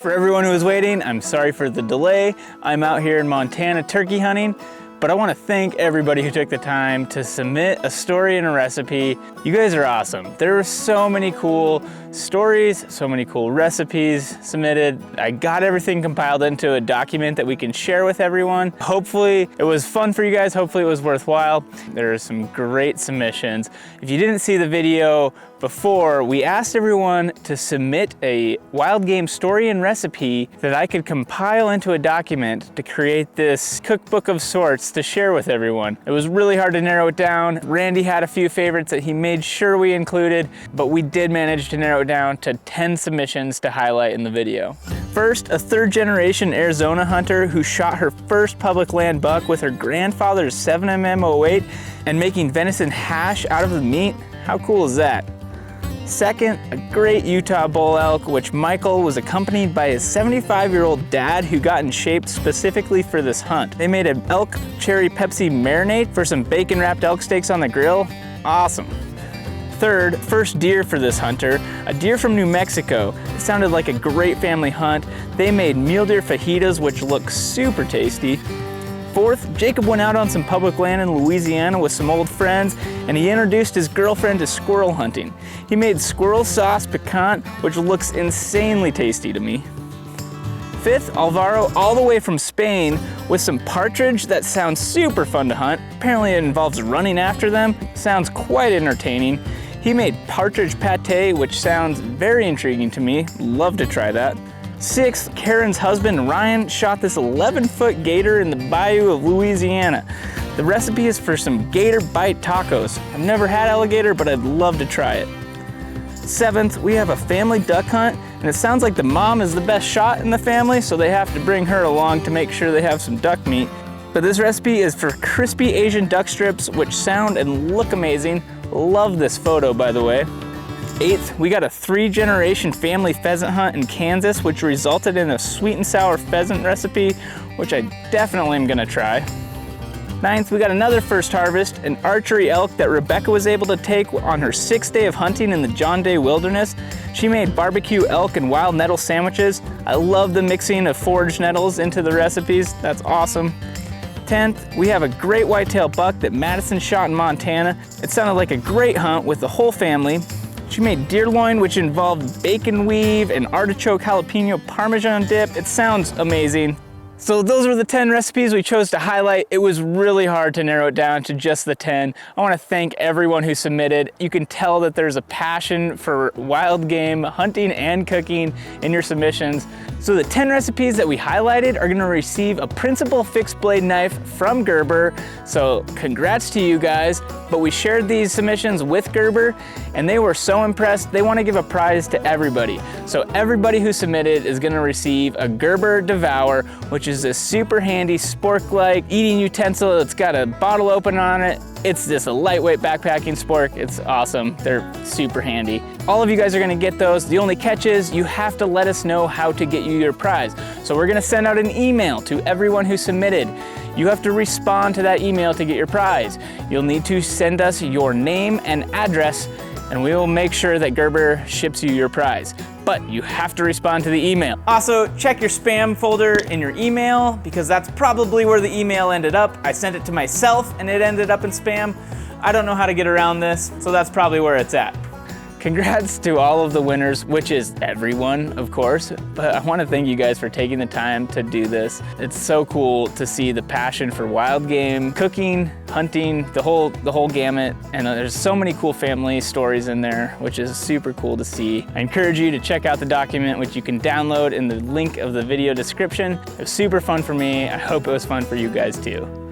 For everyone who was waiting, I'm sorry for the delay. I'm out here in Montana turkey hunting, but I want to thank everybody who took the time to submit a story and a recipe. You guys are awesome. There were so many cool stories, so many cool recipes submitted. I got everything compiled into a document that we can share with everyone. Hopefully it was fun for you guys. Hopefully it was worthwhile. There are some great submissions. If you didn't see the video before, we asked everyone to submit a wild game story and recipe that I could compile into a document to create this cookbook of sorts to share with everyone. It was really hard to narrow it down. Randy had a few favorites that he made sure we included, but we did manage to narrow it down to 10 submissions to highlight in the video. First, a third-generation Arizona hunter who shot her first public land buck with her grandfather's 7mm 08 and making venison hash out of the meat. How cool is that? Second, a great Utah bull elk, which Michael was accompanied by his 75-year-old dad who got in shape specifically for this hunt. They made an elk cherry Pepsi marinade for some bacon-wrapped elk steaks on the grill. Awesome. Third, first deer for this hunter, a deer from New Mexico. It sounded like a great family hunt. They made mule deer fajitas, which look super tasty. Fourth, Jacob went out on some public land in Louisiana with some old friends, and he introduced his girlfriend to squirrel hunting. He made squirrel sauce piquant, which looks insanely tasty to me. Fifth, Alvaro, all the way from Spain, with some partridge that sounds super fun to hunt. Apparently it involves running after them. Sounds quite entertaining. He made partridge pate, which sounds very intriguing to me. Love to try that. Sixth, Karen's husband, Ryan, shot this 11-foot gator in the bayou of Louisiana. The recipe is for some gator bite tacos. I've never had alligator, but I'd love to try it. Seventh, we have a family duck hunt, and it sounds like the mom is the best shot in the family, so they have to bring her along to make sure they have some duck meat. But this recipe is for crispy Asian duck strips, which sound and look amazing. Love this photo, by the way. Eighth, we got a 3-generation family pheasant hunt in Kansas, which resulted in a sweet and sour pheasant recipe, which I definitely am gonna try. Ninth, we got another first harvest, an archery elk that Rebecca was able to take on her 6th day of hunting in the John Day Wilderness. She made barbecue elk and wild nettle sandwiches. I love the mixing of foraged nettles into the recipes. That's awesome. 10th, we have a great whitetail buck that Madison shot in Montana. It sounded like a great hunt with the whole family. She made deer loin, which involved bacon weave and artichoke jalapeno parmesan dip. It sounds amazing. So those were the 10 recipes we chose to highlight. It was really hard to narrow it down to just the 10. I want to thank everyone who submitted. You can tell that there's a passion for wild game hunting and cooking in your submissions. So the 10 recipes that we highlighted are gonna receive a Principal fixed blade knife from Gerber. So congrats to you guys. But we shared these submissions with Gerber and they were so impressed, they wanna give a prize to everybody. So everybody who submitted is gonna receive a Gerber Devour, which is a super handy spork-like eating utensil. It's got a bottle opener on it. It's just a lightweight backpacking spork. It's awesome. They're super handy. All of you guys are gonna get those. The only catch is you have to let us know how to get you your prize. So we're gonna send out an email to everyone who submitted. You have to respond to that email to get your prize. You'll need to send us your name and address, and we will make sure that Gerber ships you your prize. But you have to respond to the email. Also, check your spam folder in your email because that's probably where the email ended up. I sent it to myself and it ended up in spam. I don't know how to get around this, so that's probably where it's at. Congrats to all of the winners, which is everyone, of course, but I want to thank you guys for taking the time to do this. It's so cool to see the passion for wild game, cooking, hunting, the whole gamut, and there's so many cool family stories in there, which is super cool to see. I encourage you to check out the document, which you can download in the link of the video description. It was super fun for me. I hope it was fun for you guys too.